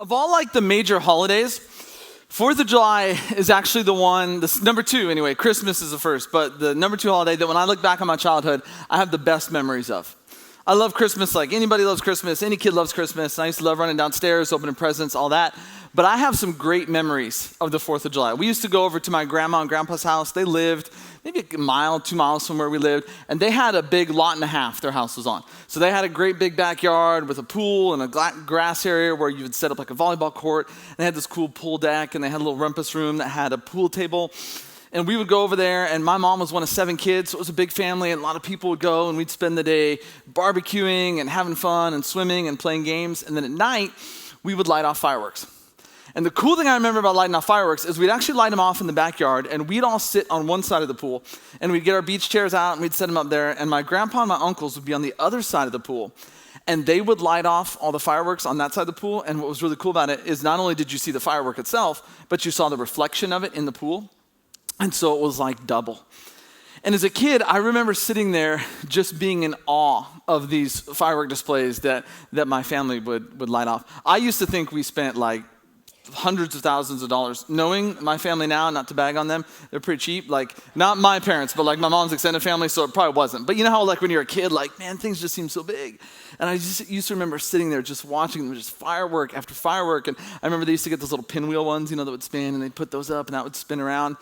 Of all like the major holidays, 4th of July is actually the one, this number two anyway, Christmas is the first, but the number two holiday that when I look back on my childhood, I have the best memories of. I love Christmas like anybody loves Christmas, any kid loves Christmas, and I used to love running downstairs, opening presents, all that. But I have some great memories of the 4th of July. We used to go over to my grandma and grandpa's house. They lived maybe a mile, 2 miles from where we lived, and they had a big lot and a half their house was on. So they had a great big backyard with a pool and a grass area where you would set up like a volleyball court. They had this cool pool deck, and they had a little rumpus room that had a pool table. And we would go over there, and my mom was one of 7 kids, so it was a big family, and a lot of people would go, and we'd spend the day barbecuing and having fun and swimming and playing games. And then at night, we would light off fireworks. And the cool thing I remember about lighting off fireworks is we'd actually light them off in the backyard, and we'd all sit on one side of the pool, and we'd get our beach chairs out, and we'd set them up there, and my grandpa and my uncles would be on the other side of the pool, and they would light off all the fireworks on that side of the pool. And what was really cool about it is not only did you see the firework itself, but you saw the reflection of it in the pool, and so it was like double. And as a kid, I remember sitting there just being in awe of these firework displays that my family would light off. I used to think we spent like hundreds of thousands of dollars. Knowing my family now, not to bag on them, they're pretty cheap. Like, not my parents, but like my mom's extended family, so it probably wasn't. But you know how like when you're a kid, like, man, things just seem so big. And I just used to remember sitting there just watching them, just firework after firework. And I remember they used to get those little pinwheel ones, that would spin, and they'd put those up, and that would spin around.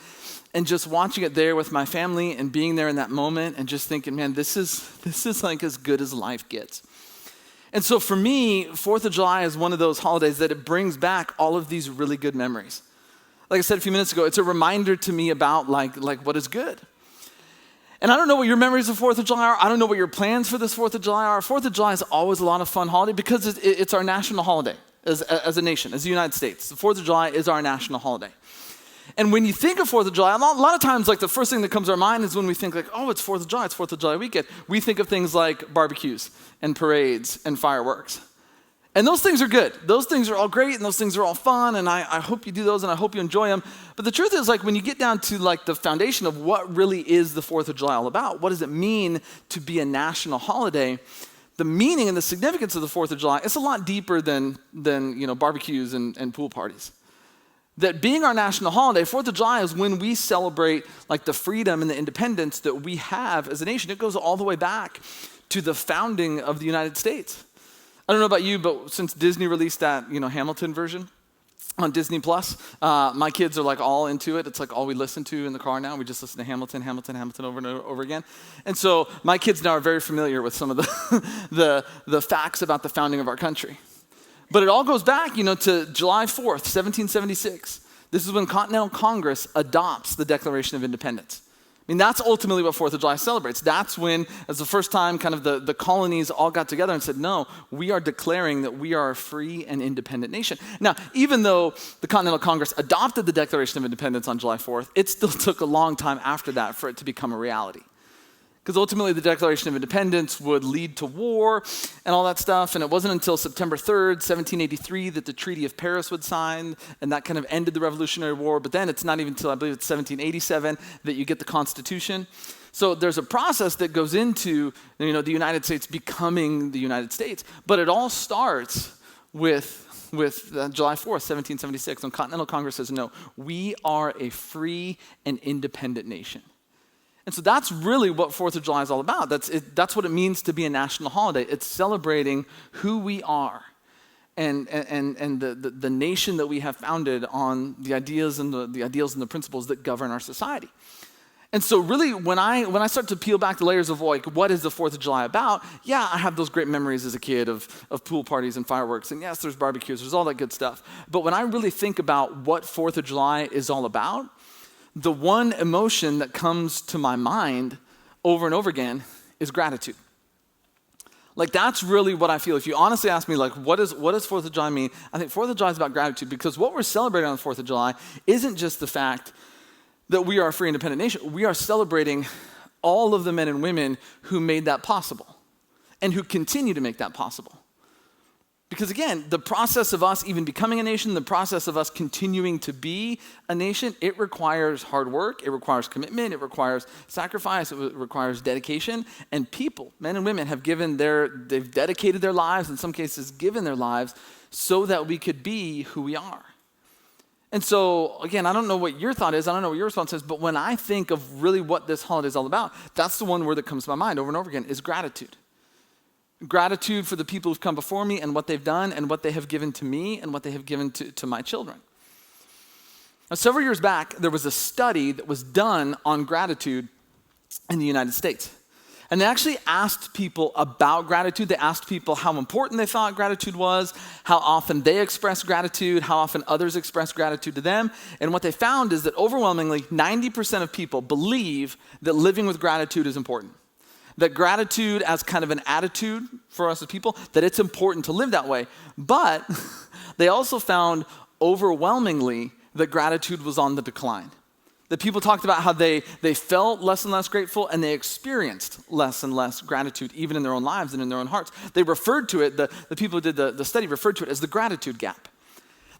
And just watching it there with my family and being there in that moment and just thinking, man, this is like as good as life gets. And so for me, 4th of July is one of those holidays that it brings back all of these really good memories. Like I said a few minutes ago, it's a reminder to me about like what is good. And I don't know what your memories of 4th of July are. I don't know what your plans for this 4th of July are. 4th of July is always a lot of fun holiday because it's our national holiday as a nation, as the United States. The 4th of July is our national holiday. And when you think of 4th of July, a lot of times, like the first thing that comes to our mind is when we think like, oh, it's 4th of July, it's 4th of July weekend. We think of things like barbecues and parades and fireworks. And those things are good. Those things are all great, and those things are all fun, and I hope you do those, and I hope you enjoy them. But the truth is, like, when you get down to like the foundation of what really is the 4th of July all about, what does it mean to be a national holiday? The meaning and the significance of the 4th of July, it's a lot deeper than barbecues and pool parties. That being our national holiday, 4th of July is when we celebrate like the freedom and the independence that we have as a nation. It goes all the way back to the founding of the United States. I don't know about you, but since Disney released that, Hamilton version on Disney Plus, my kids are like all into it. It's like all we listen to in the car now. We just listen to Hamilton over and over again. And so my kids now are very familiar with some of the facts about the founding of our country. But it all goes back, to July 4th, 1776. This is when Continental Congress adopts the Declaration of Independence. I mean, that's ultimately what 4th of July celebrates. That's when, as the first time, kind of the colonies all got together and said, no, we are declaring that we are a free and independent nation. Now, even though the Continental Congress adopted the Declaration of Independence on July 4th, it still took a long time after that for it to become a reality. Because ultimately the Declaration of Independence would lead to war and all that stuff. And it wasn't until September 3rd, 1783 that the Treaty of Paris was signed, and that kind of ended the Revolutionary War. But then it's not even until, I believe it's 1787, that you get the Constitution. So there's a process that goes into the United States becoming the United States. But it all starts with July 4th, 1776, when Continental Congress says, no, we are a free and independent nation. And so that's really what 4th of July is all about. That's what it means to be a national holiday. It's celebrating who we are and the nation that we have founded on the ideas and the ideals and the principles that govern our society. And so really, when I start to peel back the layers of like, what is the 4th of July about? Yeah, I have those great memories as a kid of pool parties and fireworks. And yes, there's barbecues, there's all that good stuff. But when I really think about what 4th of July is all about, the one emotion that comes to my mind over and over again is gratitude. Like, that's really what I feel. If you honestly ask me, like, what does 4th of July mean? I think 4th of July is about gratitude, because what we're celebrating on the 4th of July isn't just the fact that we are a free, independent nation. We are celebrating all of the men and women who made that possible and who continue to make that possible. Because again, the process of us even becoming a nation, the process of us continuing to be a nation, it requires hard work, it requires commitment, it requires sacrifice, it requires dedication. And people, men and women, they've dedicated their lives, in some cases given their lives so that we could be who we are. And so, again, I don't know what your thought is. I don't know what your response is. But when I think of really what this holiday is all about, that's the one word that comes to my mind over and over again is gratitude. Gratitude for the people who've come before me and what they've done and what they have given to me and what they have given to my children. Now, several years back, there was a study that was done on gratitude in the United States. And they actually asked people about gratitude. They asked people how important they thought gratitude was, how often they expressed gratitude, how often others expressed gratitude to them. And what they found is that overwhelmingly, 90% of people believe that living with gratitude is important. That gratitude as kind of an attitude for us as people, that it's important to live that way. But they also found overwhelmingly that gratitude was on the decline. That people talked about how they felt less and less grateful and they experienced less and less gratitude even in their own lives and in their own hearts. They referred to it, the people who did the study referred to it as the gratitude gap.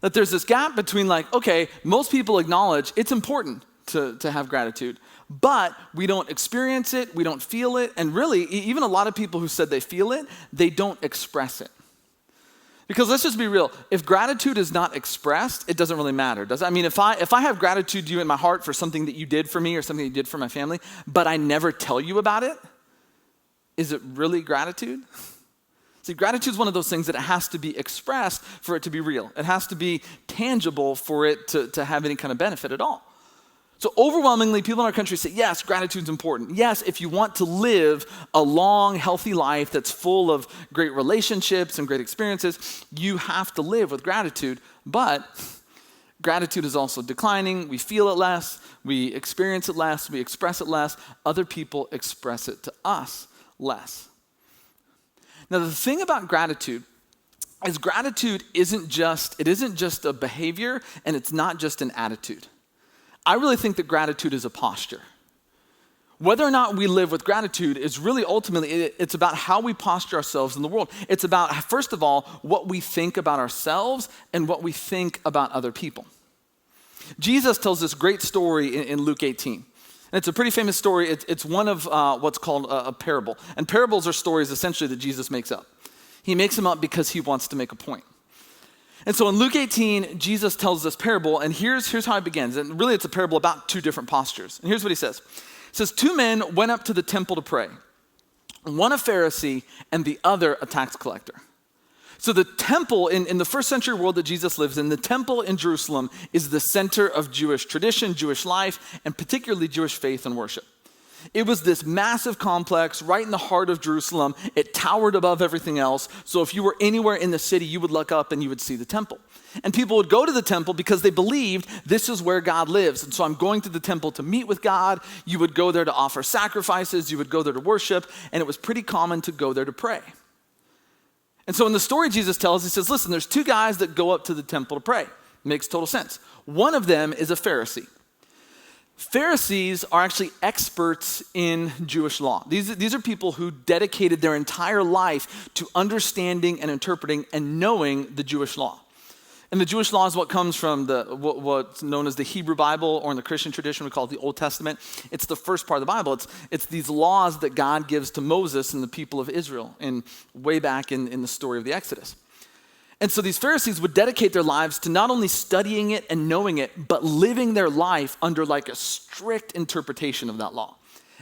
That there's this gap between like, okay, most people acknowledge it's important to have gratitude, but we don't experience it, we don't feel it, and really, even a lot of people who said they feel it, they don't express it. Because let's just be real, if gratitude is not expressed, it doesn't really matter, does it? I mean, if I have gratitude to you in my heart for something that you did for me or something you did for my family, but I never tell you about it, is it really gratitude? See, gratitude is one of those things that it has to be expressed for it to be real. It has to be tangible for it to have any kind of benefit at all. So overwhelmingly, people in our country say, yes, gratitude's important. Yes, if you want to live a long, healthy life that's full of great relationships and great experiences, you have to live with gratitude. But gratitude is also declining. We feel it less. We experience it less. We express it less. Other people express it to us less. Now, the thing about gratitude is gratitude isn't just a behavior, and it's not just an attitude. I really think that gratitude is a posture. Whether or not we live with gratitude is really ultimately, it's about how we posture ourselves in the world. It's about, first of all, what we think about ourselves and what we think about other people. Jesus tells this great story in Luke 18. And it's a pretty famous story. It's one of what's called a parable. And parables are stories essentially that Jesus makes up. He makes them up because he wants to make a point. And so in Luke 18, Jesus tells this parable, and here's how it begins. And really, it's a parable about two different postures. And here's what he says. He says, 2 men went up to the temple to pray, one a Pharisee and the other a tax collector. So the temple, in the first century world that Jesus lives in, the temple in Jerusalem is the center of Jewish tradition, Jewish life, and particularly Jewish faith and worship. It was this massive complex right in the heart of Jerusalem. It towered above everything else. So if you were anywhere in the city, you would look up and you would see the temple. And people would go to the temple because they believed this is where God lives. And so I'm going to the temple to meet with God. You would go there to offer sacrifices. You would go there to worship. And it was pretty common to go there to pray. And so in the story Jesus tells, he says, listen, there's 2 guys that go up to the temple to pray. It makes total sense. One of them is a Pharisee. Pharisees are actually experts in Jewish law. These are people who dedicated their entire life to understanding and interpreting and knowing the Jewish law. And the Jewish law is what comes from what's known as the Hebrew Bible, or in the Christian tradition we call it the Old Testament. It's the first part of the Bible. It's these laws that God gives to Moses and the people of Israel way back in the story of the Exodus. And so these Pharisees would dedicate their lives to not only studying it and knowing it, but living their life under like a strict interpretation of that law.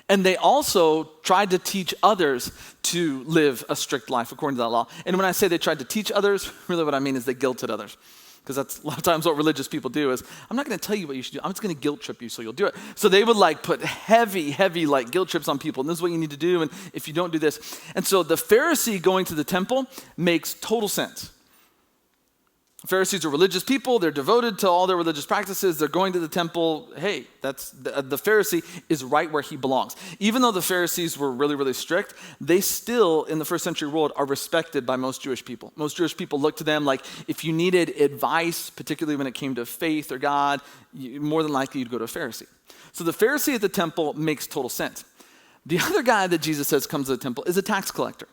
And they also tried to teach others to live a strict life according to that law. And when I say they tried to teach others, really what I mean is they guilted others. Because that's a lot of times what religious people do is, I'm not going to tell you what you should do. I'm just going to guilt trip you so you'll do it. So they would like put heavy like guilt trips on people. And this is what you need to do. And if you don't do this. And so the Pharisee going to the temple makes total sense. Pharisees are religious people. They're devoted to all their religious practices. They're going to the temple. Hey, that's the Pharisee is right where he belongs. Even though the Pharisees were really, really strict, they still, in the first century world, are respected by most Jewish people. Most Jewish people look to them like if you needed advice, particularly when it came to faith or God, more than likely you'd go to a Pharisee. So the Pharisee at the temple makes total sense. The other guy that Jesus says comes to the temple is a tax collector.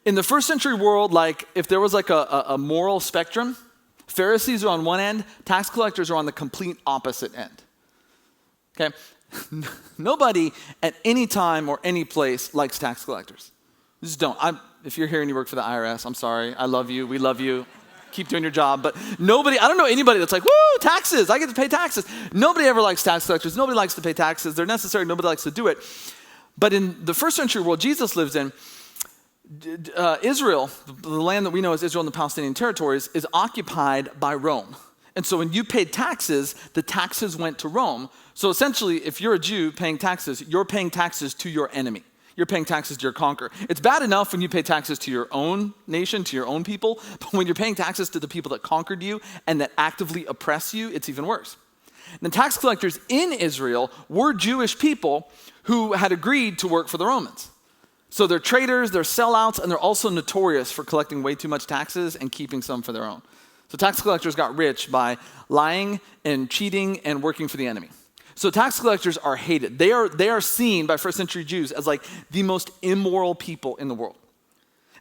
In the first century world, like if there was like a moral spectrum, Pharisees are on one end, tax collectors are on the complete opposite end. Okay? Nobody at any time or any place likes tax collectors. Just don't. If you're here and you work for the IRS, I'm sorry. I love you. We love you. keep doing your job. But nobody, I don't know anybody that's like, woo, taxes, I get to pay taxes. Nobody ever likes tax collectors. Nobody likes to pay taxes. They're necessary. Nobody likes to do it. But in the first century world Jesus lives in, Israel, the land that we know as Israel and the Palestinian territories, is occupied by Rome. And so when you paid taxes, the taxes went to Rome. So essentially, if you're a Jew paying taxes, you're paying taxes to your enemy. You're paying taxes to your conqueror. It's bad enough when you pay taxes to your own nation, to your own people, but when you're paying taxes to the people that conquered you and that actively oppress you, it's even worse. And the tax collectors in Israel were Jewish people who had agreed to work for the Romans. So they're traitors, they're sellouts, and they're also notorious for collecting way too much taxes and keeping some for their own. So tax collectors got rich by lying and cheating and working for the enemy. So tax collectors are hated. They are seen by first century Jews as like the most immoral people in the world.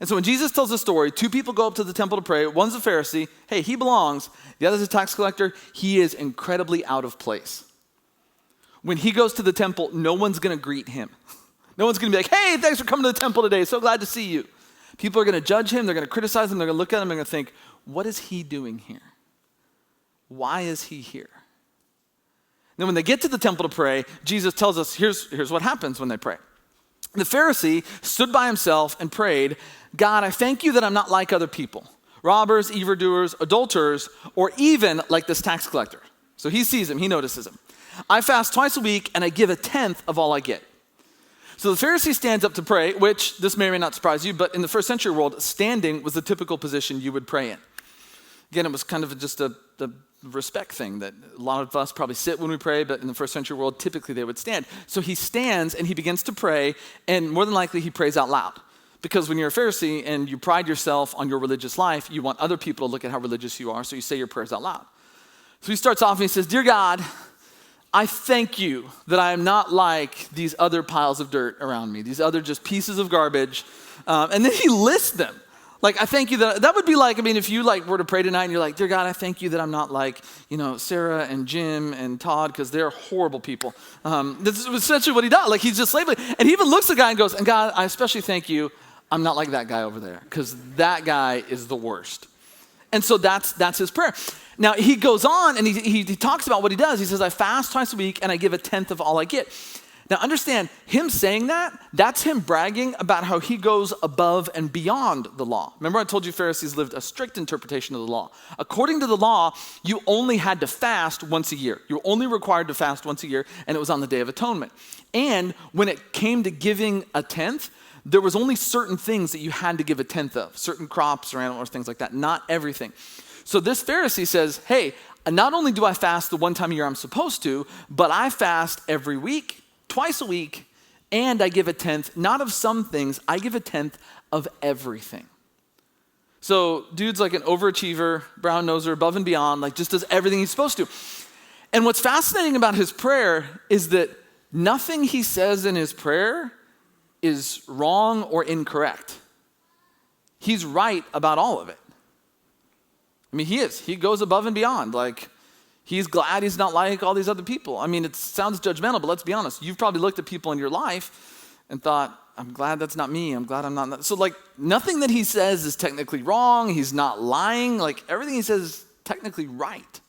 And so when Jesus tells the story, two people go up to the temple to pray. One's a Pharisee. Hey, he belongs. The other's a tax collector. He is incredibly out of place. When he goes to the temple, no one's going to greet him. No one's going to be like, hey, thanks for coming to the temple today. So glad to see you. People are going to judge him. They're going to criticize him. They're going to look at him and they're going to think, what is he doing here? Why is he here? Then when they get to the temple to pray, Jesus tells us, here's what happens when they pray. The Pharisee stood by himself and prayed, God, I thank you that I'm not like other people, robbers, evildoers, adulterers, or even like this tax collector. So he sees him, he notices him. I fast twice a week and I give 1/10 of all I get. So the Pharisee stands up to pray, which this may or may not surprise you, but in the first century world, standing was the typical position you would pray in. Again, it was kind of just a respect thing that a lot of us probably sit when we pray, but in the first century world, typically they would stand. So he stands and he begins to pray, and more than likely he prays out loud. Because when you're a Pharisee and you pride yourself on your religious life, you want other people to look at how religious you are, so you say your prayers out loud. So he starts off and he says, Dear God, I thank you that I am not like these other piles of dirt around me, these other just pieces of garbage. And then he lists them. Like, I thank you that would be like, I mean, if you like were to pray tonight and you're like, Dear God, I thank you that I'm not like, Sarah and Jim and Todd, because they're horrible people. This is essentially what he does. Like, he's just slavely. And he even looks at the guy and goes, and God, I especially thank you, I'm not like that guy over there, because that guy is the worst. And so that's his prayer. Now, he goes on and he talks about what he does. He says, I fast twice a week and I give 1/10 of all I get. Now, understand, him saying that's him bragging about how he goes above and beyond the law. Remember I told you Pharisees lived a strict interpretation of the law. According to the law, you only had to fast once a year. You were only required to fast once a year, and it was on the Day of Atonement. And when it came to giving 1/10, there was only certain things that you had to give 1/10 of, certain crops or animals, things like that, not everything. So this Pharisee says, hey, not only do I fast the one time a year I'm supposed to, but I fast every week, twice a week, and I give 1/10, not of some things, I give 1/10 of everything. So dude's like an overachiever, brown noser, above and beyond, like just does everything he's supposed to. And what's fascinating about his prayer is that nothing he says in his prayer is wrong or incorrect. He's right about all of it. I mean, he is. He goes above and beyond. Like, he's glad he's not like all these other people. I mean, it sounds judgmental, but let's be honest. You've probably looked at people in your life and thought, I'm glad that's not me. I'm glad I'm not. So, like, nothing that he says is technically wrong. He's not lying. Like, everything he says is technically right.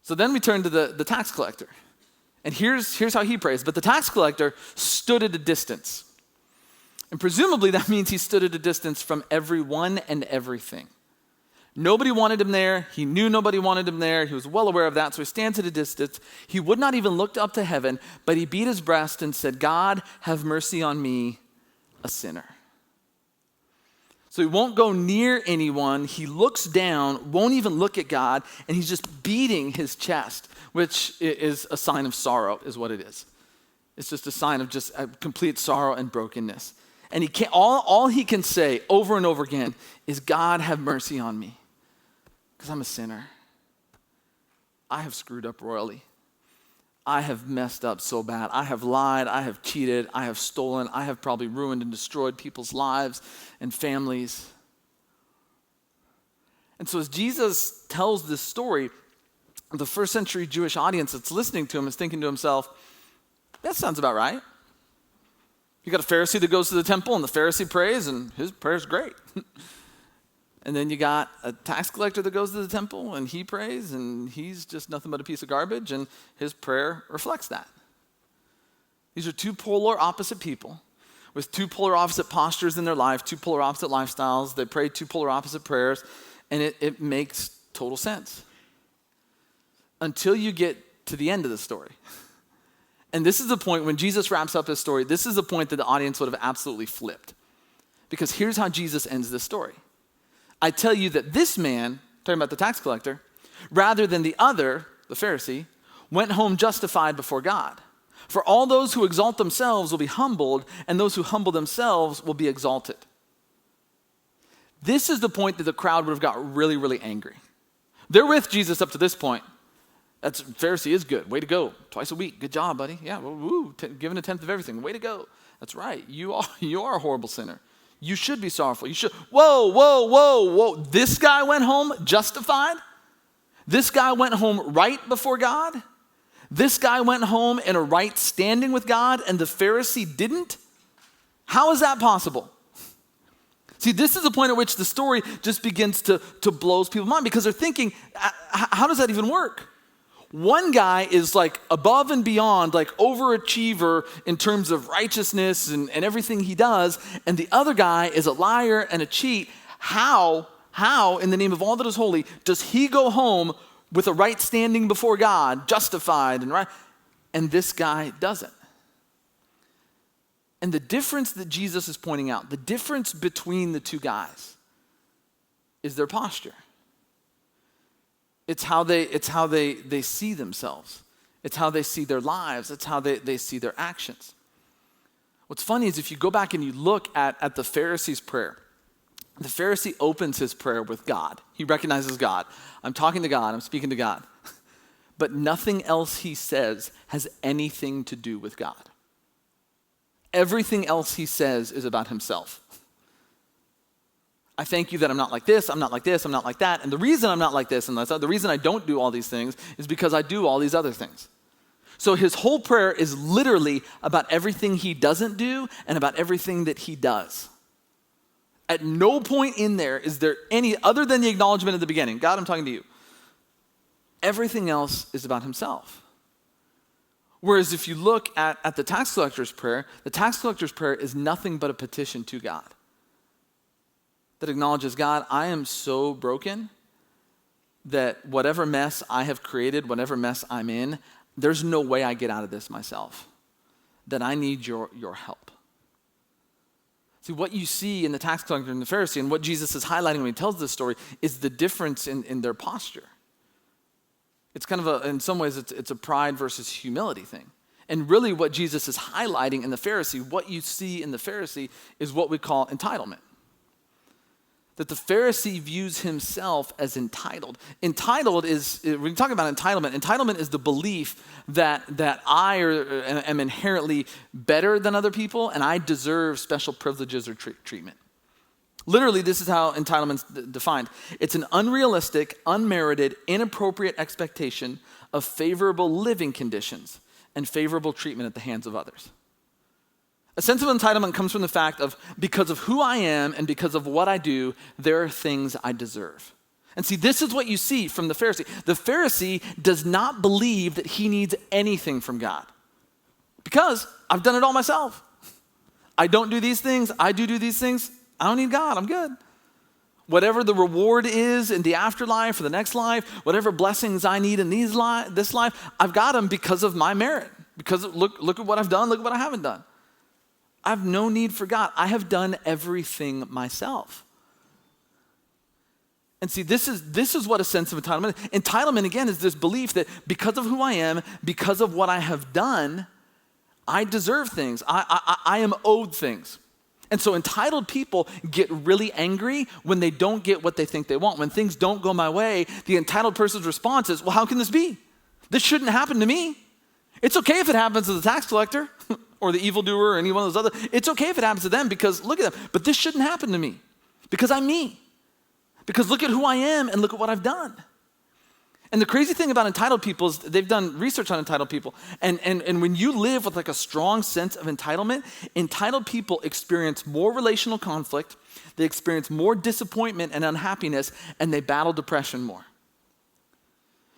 So then we turn to the tax collector. And here's how he prays. But the tax collector stood at a distance. And presumably that means he stood at a distance from everyone and everything. Nobody wanted him there. He knew nobody wanted him there. He was well aware of that, so he stands at a distance. He would not even look up to heaven, but he beat his breast and said, God, have mercy on me, a sinner. So he won't go near anyone. He looks down, won't even look at God, and he's just beating his chest, which is a sign of sorrow, is what it is. It's just a sign of just complete sorrow and brokenness. And he can't, all he can say over and over again is, God, have mercy on me, because I'm a sinner. I have screwed up royally. I have messed up so bad. I have lied. I have cheated. I have stolen. I have probably ruined and destroyed people's lives and families. And so as Jesus tells this story, the first century Jewish audience that's listening to him is thinking to himself, that sounds about right. You got a Pharisee that goes to the temple and the Pharisee prays and his prayer is great. And then you got a tax collector that goes to the temple and he prays and he's just nothing but a piece of garbage, and his prayer reflects that. These are two polar opposite people with two polar opposite postures in their life, two polar opposite lifestyles. They pray two polar opposite prayers, and it makes total sense. Until you get to the end of the story. And this is the point when Jesus wraps up his story, this is the point that the audience would have absolutely flipped. Because here's how Jesus ends this story. I tell you that this man, talking about the tax collector, rather than the other, the Pharisee, went home justified before God. For all those who exalt themselves will be humbled, and those who humble themselves will be exalted. This is the point that the crowd would have got really, really angry. They're with Jesus up to this point. That's Pharisee is good. Way to go. Twice a week. Good job, buddy. Yeah, woo, giving a tenth of everything. Way to go. That's right. You are a horrible sinner. You should be sorrowful. You should. Whoa. This guy went home justified? This guy went home right before God? This guy went home in a right standing with God, and the Pharisee didn't? How is that possible? See, this is the point at which the story just begins to blow people's mind, because they're thinking, how does that even work? One guy is like above and beyond, like overachiever in terms of righteousness and everything he does, and the other guy is a liar and a cheat. How, in the name of all that is holy, does he go home with a right standing before God, justified and right, and this guy doesn't? And the difference that Jesus is pointing out, the difference between the two guys, is their posture. It's how they see themselves. It's how they see their lives. It's how they see their actions. What's funny is if you go back and you look at the Pharisee's prayer, the Pharisee opens his prayer with God. He recognizes God. I'm talking to God. I'm speaking to God. But nothing else he says has anything to do with God. Everything else he says is about himself. I thank you that I'm not like this, I'm not like this, I'm not like that. And the reason I'm not like this and that, the reason I don't do all these things is because I do all these other things. So his whole prayer is literally about everything he doesn't do and about everything that he does. At no point in there is there any, other than the acknowledgement at the beginning, God, I'm talking to you. Everything else is about himself. Whereas if you look at the tax collector's prayer is nothing but a petition to God that acknowledges, God, I am so broken that whatever mess I have created, whatever mess I'm in, there's no way I get out of this myself, that I need your help. See, what you see in the tax collector and the Pharisee, and what Jesus is highlighting when he tells this story, is the difference in their posture. It's kind of in some ways, it's a pride versus humility thing. And really what Jesus is highlighting in the Pharisee, what you see in the Pharisee is what we call entitlement. That the Pharisee views himself as entitled. Entitled is, when we talk about entitlement is the belief that I am inherently better than other people and I deserve special privileges or treatment. Literally, this is how entitlement's defined. It's an unrealistic, unmerited, inappropriate expectation of favorable living conditions and favorable treatment at the hands of others. A sense of entitlement comes from the fact of, because of who I am and because of what I do, there are things I deserve. And see, this is what you see from the Pharisee. The Pharisee does not believe that he needs anything from God because I've done it all myself. I don't do these things. I do these things. I don't need God. I'm good. Whatever the reward is in the afterlife or the next life, whatever blessings I need in this life, I've got them because of my merit. Because look at what I've done. Look at what I haven't done. I have no need for God. I have done everything myself. And see, this is what a sense of entitlement is. Entitlement, again, is this belief that because of who I am, because of what I have done, I deserve things. I am owed things. And so entitled people get really angry when they don't get what they think they want. When things don't go my way, the entitled person's response is, well, how can this be? This shouldn't happen to me. It's okay if it happens to the tax collector or the evildoer or any one of those other. It's okay if it happens to them because look at them. But this shouldn't happen to me because I'm me. Because look at who I am and look at what I've done. And the crazy thing about entitled people is they've done research on entitled people. And when you live with like a strong sense of entitlement, entitled people experience more relational conflict, they experience more disappointment and unhappiness, and they battle depression more.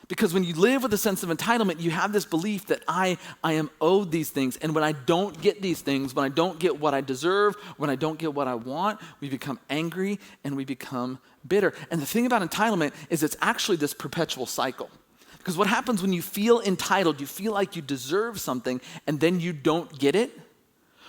Because when you live with a sense of entitlement, you have this belief that I am owed these things. And when I don't get these things, when I don't get what I deserve, when I don't get what I want, we become angry and we become bitter. And the thing about entitlement is it's actually this perpetual cycle. Because what happens when you feel entitled, you feel like you deserve something, and then you don't get it,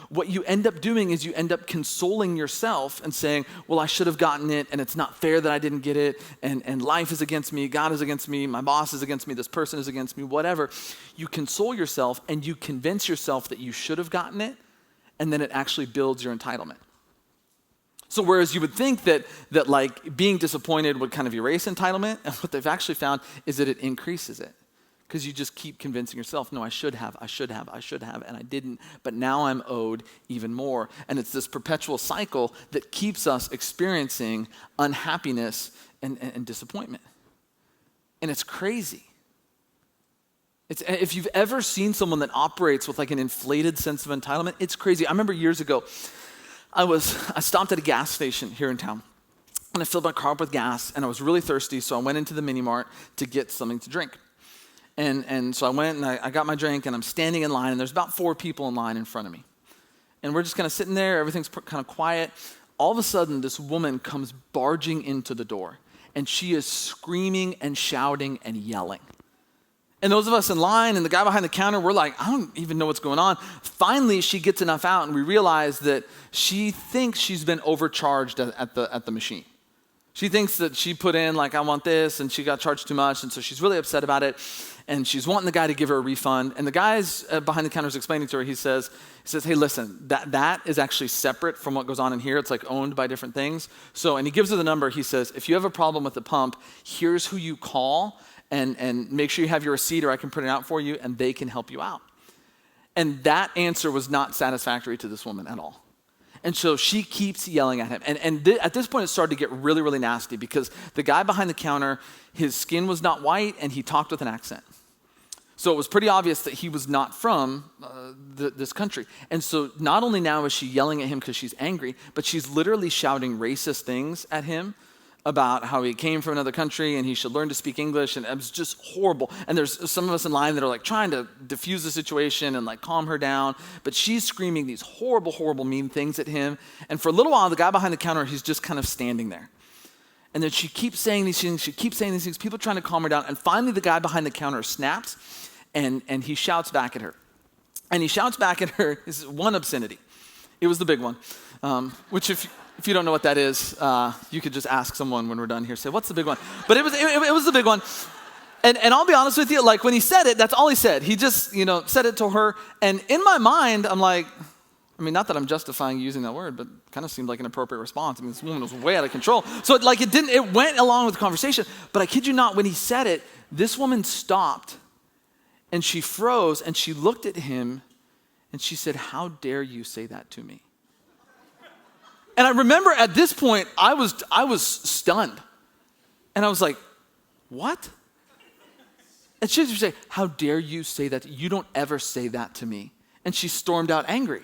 what you end up doing is you end up consoling yourself and saying, well, I should have gotten it, and it's not fair that I didn't get it, and life is against me, God is against me, my boss is against me, this person is against me, whatever. You console yourself and you convince yourself that you should have gotten it, and then it actually builds your entitlement. So whereas you would think that like being disappointed would kind of erase entitlement, and what they've actually found is that it increases it. Because you just keep convincing yourself, no, I should have, and I didn't, but now I'm owed even more. And it's this perpetual cycle that keeps us experiencing unhappiness and disappointment. And it's crazy. If you've ever seen someone that operates with like an inflated sense of entitlement, it's crazy. I remember years ago, I stopped at a gas station here in town, and I filled my car up with gas, and I was really thirsty, so I went into the mini mart to get something to drink. And so I went and I got my drink, and I'm standing in line, and there's about 4 people in line in front of me. And we're just kind of sitting there, everything's kind of quiet. All of a sudden, this woman comes barging into the door, and she is screaming and shouting and yelling. And those of us in line and the guy behind the counter, we're like, I don't even know what's going on. Finally, she gets enough out, and we realize that she thinks she's been overcharged at the machine. She thinks that she put in, like, I want this, and she got charged too much, and so she's really upset about it, and she's wanting the guy to give her a refund. And the guy's behind the counter is explaining to her, he says, hey, listen, that is actually separate from what goes on in here. It's like owned by different things. So, and he gives her the number. He says, if you have a problem with the pump, here's who you call, and make sure you have your receipt, or I can print it out for you, and they can help you out. And that answer was not satisfactory to this woman at all. And so she keeps yelling at him. And at this point, it started to get really, really nasty because the guy behind the counter, his skin was not white, and he talked with an accent. So it was pretty obvious that he was not from this country. And so not only now is she yelling at him because she's angry, but she's literally shouting racist things at him about how he came from another country and he should learn to speak English, and it was just horrible. And there's some of us in line that are like trying to diffuse the situation and like calm her down, but she's screaming these horrible, horrible, mean things at him. And for a little while, the guy behind the counter, he's just kind of standing there. And then she keeps saying these things, people trying to calm her down, and finally the guy behind the counter snaps, and he shouts back at her. And he shouts back at her, this is one obscenity. It was the big one, which if you don't know what that is, you could just ask someone when we're done here, say, what's the big one? But it was the big one. And I'll be honest with you, like when he said it, that's all he said. He just, said it to her. And in my mind, I'm like, I mean, not that I'm justifying using that word, but it kind of seemed like an appropriate response. I mean, this woman was way out of control. So it went along with the conversation. But I kid you not, when he said it, this woman stopped and she froze and she looked at him and she said, how dare you say that to me? And I remember at this point, I was stunned. And I was like, what? And she would say, how dare you say that? You don't ever say that to me. And she stormed out angry.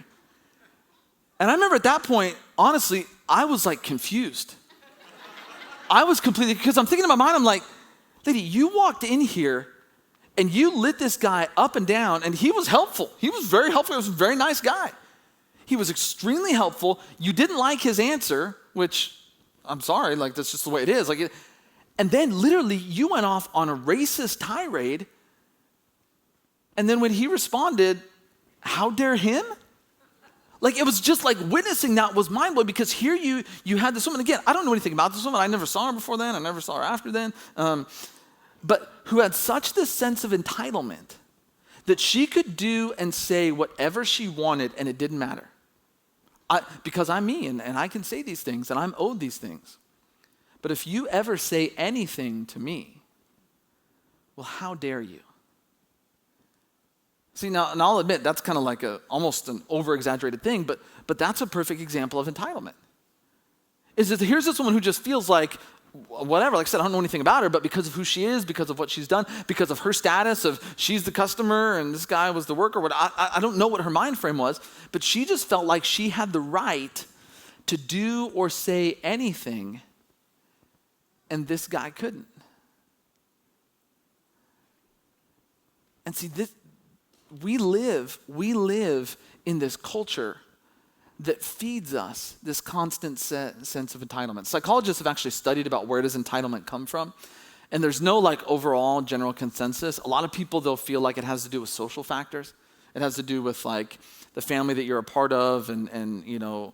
And I remember at that point, honestly, I was like confused. I was completely, because I'm thinking in my mind, I'm like, lady, you walked in here and you lit this guy up and down, and he was helpful. He was very helpful. He was a very nice guy. He was extremely helpful. You didn't like his answer, which I'm sorry, like that's just the way it is. And then literally you went off on a racist tirade. And then when he responded, how dare him? Like it was just like witnessing that was mind-blowing, because here you had this woman, again, I don't know anything about this woman. I never saw her before then. I never saw her after then. But who had such this sense of entitlement that she could do and say whatever she wanted and it didn't matter. Because I'm me and I can say these things and I'm owed these things. But if you ever say anything to me, well, how dare you? See, now, and I'll admit that's kind of like almost an over-exaggerated thing, but that's a perfect example of entitlement. Is that here's this woman who just feels like, whatever. Like I said, I don't know anything about her, but because of who she is, because of what she's done, because of her status of she's the customer and this guy was the worker, I don't know what her mind frame was, but she just felt like she had the right to do or say anything, and this guy couldn't. And see, we live in this culture that feeds us this constant sense of entitlement. Psychologists have actually studied about where does entitlement come from, and there's no like overall general consensus. A lot of people, they'll feel like it has to do with social factors. It has to do with like the family that you're a part of and you know,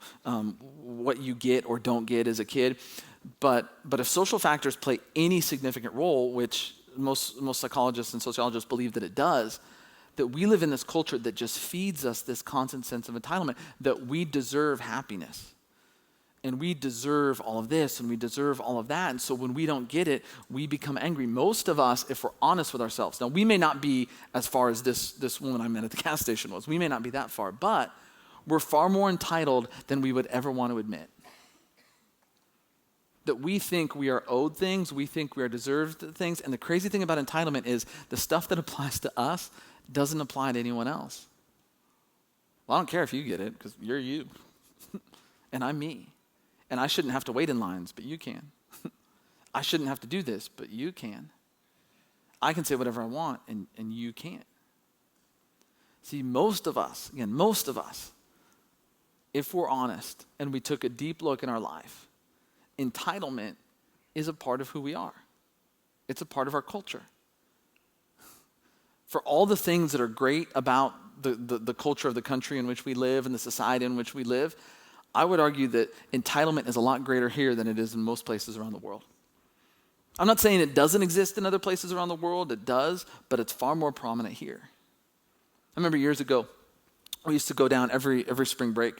what you get or don't get as a kid. But if social factors play any significant role, which most psychologists and sociologists believe that it does, that we live in this culture that just feeds us this constant sense of entitlement, that we deserve happiness. And we deserve all of this, and we deserve all of that. And so when we don't get it, we become angry. Most of us, if we're honest with ourselves, now we may not be as far as this woman I met at the gas station was. We may not be that far, but we're far more entitled than we would ever want to admit. That we think we are owed things, we think we are deserved things. And the crazy thing about entitlement is the stuff that applies to us doesn't apply to anyone else. Well, I don't care if you get it, because you're you. And I'm me. And I shouldn't have to wait in lines, but you can. I shouldn't have to do this, but you can. I can say whatever I want, and you can't. See, most of us, if we're honest and we took a deep look in our life, entitlement is a part of who we are. It's a part of our culture. For all the things that are great about the culture of the country in which we live and the society in which we live, I would argue that entitlement is a lot greater here than it is in most places around the world. I'm not saying it doesn't exist in other places around the world. It does, but it's far more prominent here. I remember years ago, we used to go down every spring break.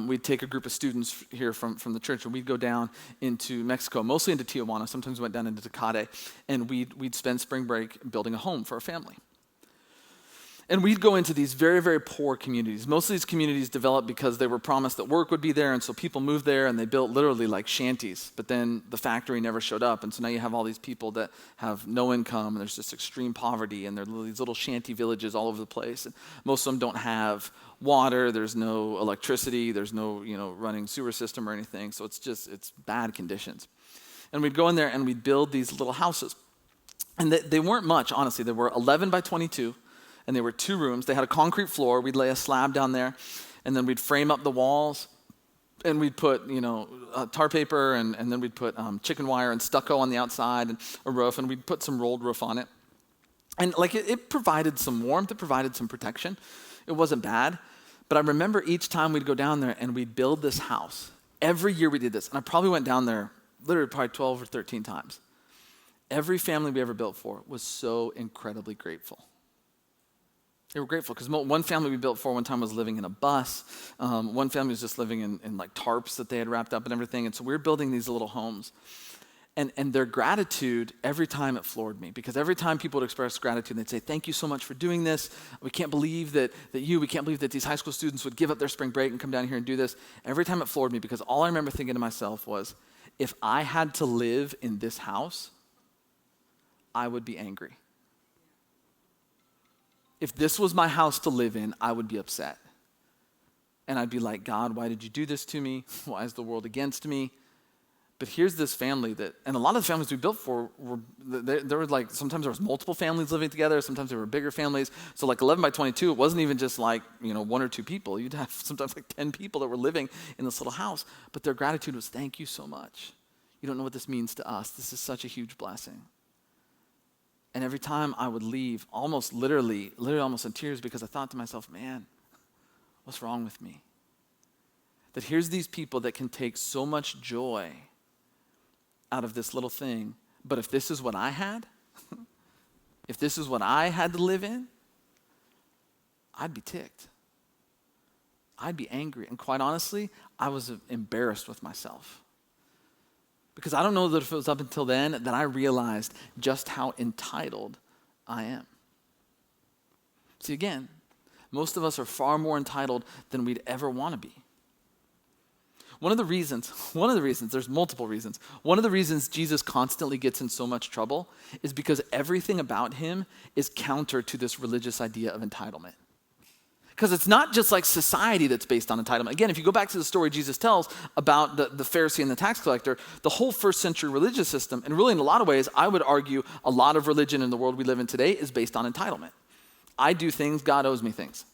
We'd take a group of students here from the church, and we'd go down into Mexico, mostly into Tijuana. Sometimes we went down into Tecate, and we'd spend spring break building a home for our family. And we'd go into these very, very poor communities. Most of these communities developed because they were promised that work would be there, and so people moved there, and they built literally like shanties. But then the factory never showed up, and so now you have all these people that have no income, and there's just extreme poverty, and there are these little shanty villages all over the place. And most of them don't have water. There's no electricity. There's no running sewer system or anything. So it's bad conditions. And we'd go in there, and we'd build these little houses. And they weren't much, honestly. They were 11 by 22. And they were 2 rooms. They had a concrete floor. We'd lay a slab down there, and then we'd frame up the walls, and we'd put, tar paper, and then we'd put chicken wire and stucco on the outside and a roof, and we'd put some rolled roof on it. And it provided some warmth. It provided some protection. It wasn't bad. But I remember each time we'd go down there and we'd build this house. Every year we did this, and I probably went down there literally probably 12 or 13 times. Every family we ever built for was so incredibly grateful. They were grateful because one family we built for one time was living in a bus. One family was just living in like tarps that they had wrapped up and everything. And so we were building these little homes. And their gratitude, every time it floored me, because every time people would express gratitude, they'd say, thank you so much for doing this. We can't believe that we can't believe that these high school students would give up their spring break and come down here and do this. Every time it floored me, because all I remember thinking to myself was, if I had to live in this house, I would be angry. If this was my house to live in, I would be upset. And I'd be like, God, why did you do this to me? Why is the world against me? But here's this family and a lot of the families we built for, there were like, sometimes there was multiple families living together, sometimes there were bigger families. So like 11 by 22, it wasn't even just like, 1 or 2 people. You'd have sometimes like 10 people that were living in this little house. But their gratitude was, thank you so much. You don't know what this means to us. This is such a huge blessing. And every time I would leave, almost literally almost in tears, because I thought to myself, man, what's wrong with me? That here's these people that can take so much joy out of this little thing, but if this is what I had, if this is what I had to live in, I'd be ticked. I'd be angry. And quite honestly, I was embarrassed with myself. Because I don't know that if it was up until then that I realized just how entitled I am. See, again, most of us are far more entitled than we'd ever want to be. One of the reasons, there's multiple reasons. One of the reasons Jesus constantly gets in so much trouble is because everything about him is counter to this religious idea of entitlement. Because it's not just like society that's based on entitlement. Again, if you go back to the story Jesus tells about the Pharisee and the tax collector, the whole first century religious system, and really in a lot of ways, I would argue a lot of religion in the world we live in today is based on entitlement. I do things, God owes me things.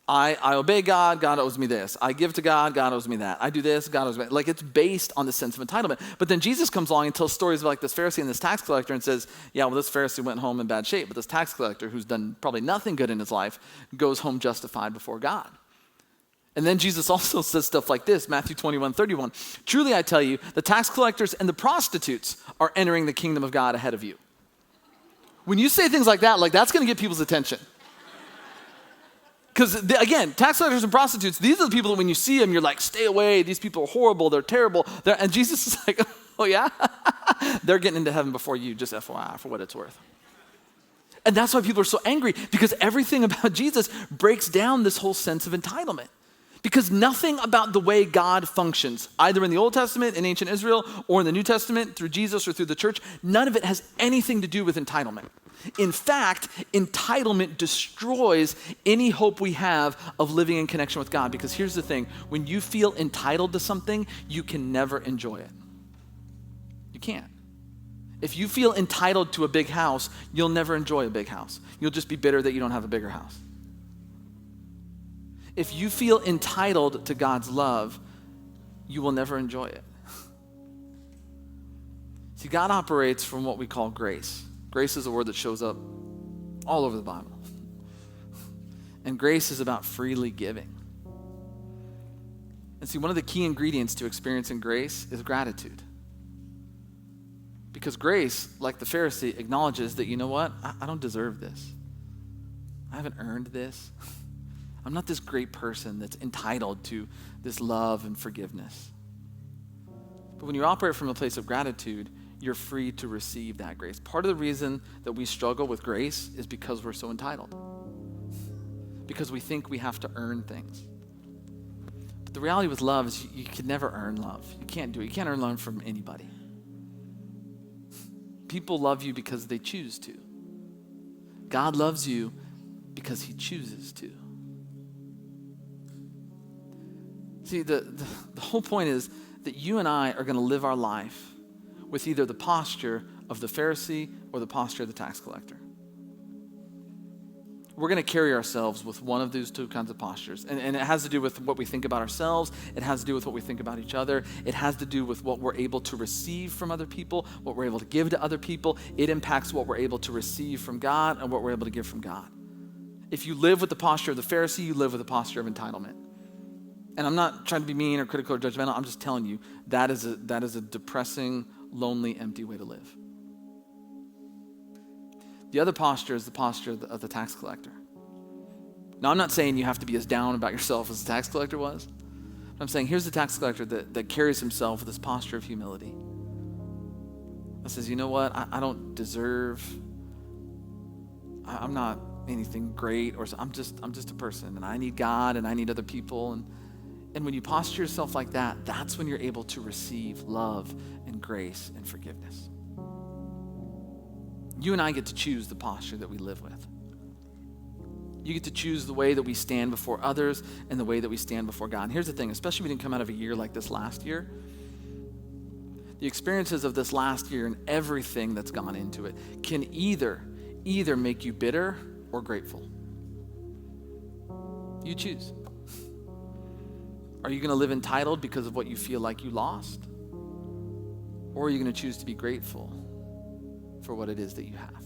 I obey God, God owes me this. I give to God, God owes me that. I do this, God owes me that. Like it's based on the sense of entitlement. But then Jesus comes along and tells stories of like this Pharisee and this tax collector and says, yeah, well, this Pharisee went home in bad shape, but this tax collector who's done probably nothing good in his life goes home justified before God. And then Jesus also says stuff like this, Matthew 21:31. Truly I tell you, the tax collectors and the prostitutes are entering the kingdom of God ahead of you. When you say things like that, like that's going to get people's attention. Because again, tax collectors and prostitutes, these are the people that when you see them, you're like, stay away. These people are horrible. They're terrible. And Jesus is like, oh yeah? They're getting into heaven before you, just FYI, for what it's worth. And that's why people are so angry, because everything about Jesus breaks down this whole sense of entitlement. Because nothing about the way God functions, either in the Old Testament, in ancient Israel, or in the New Testament, through Jesus or through the church, none of it has anything to do with entitlement. In fact, entitlement destroys any hope we have of living in connection with God. Because here's the thing, when you feel entitled to something, you can never enjoy it. You can't. If you feel entitled to a big house, you'll never enjoy a big house. You'll just be bitter that you don't have a bigger house. If you feel entitled to God's love, you will never enjoy it. See, God operates from what we call grace. Grace is a word that shows up all over the Bible. And grace is about freely giving. And see, one of the key ingredients to experiencing grace is gratitude. Because grace, like the Pharisee, acknowledges that, you know what? I don't deserve this. I haven't earned this. I'm not this great person that's entitled to this love and forgiveness. But when you operate from a place of gratitude, you're free to receive that grace. Part of the reason that we struggle with grace is because we're so entitled. Because we think we have to earn things. But the reality with love is you can never earn love. You can't do it. You can't earn love from anybody. People love you because they choose to. God loves you because he chooses to. See, the whole point is that you and I are going to live our life with either the posture of the Pharisee or the posture of the tax collector. We're going to carry ourselves with one of those two kinds of postures. And it has to do with what we think about ourselves. It has to do with what we think about each other. It has to do with what we're able to receive from other people, what we're able to give to other people. It impacts what we're able to receive from God and what we're able to give from God. If you live with the posture of the Pharisee, you live with the posture of entitlement. And I'm not trying to be mean or critical or judgmental. I'm just telling you, that is a depressing, lonely, empty way to live. The other posture is the posture of the tax collector. Now, I'm not saying you have to be as down about yourself as the tax collector was. I'm saying here's the tax collector that carries himself with this posture of humility. That says, you know what? I don't deserve, I'm not anything great, or I'm just a person, and I need God and I need other people. And when you posture yourself like that, that's when you're able to receive love and grace and forgiveness. You and I get to choose the posture that we live with. You get to choose the way that we stand before others and the way that we stand before God. And here's the thing, especially if we didn't come out of a year like this last year, the experiences of this last year and everything that's gone into it can either make you bitter or grateful. You choose. Are you going to live entitled because of what you feel like you lost? Or are you going to choose to be grateful for what it is that you have?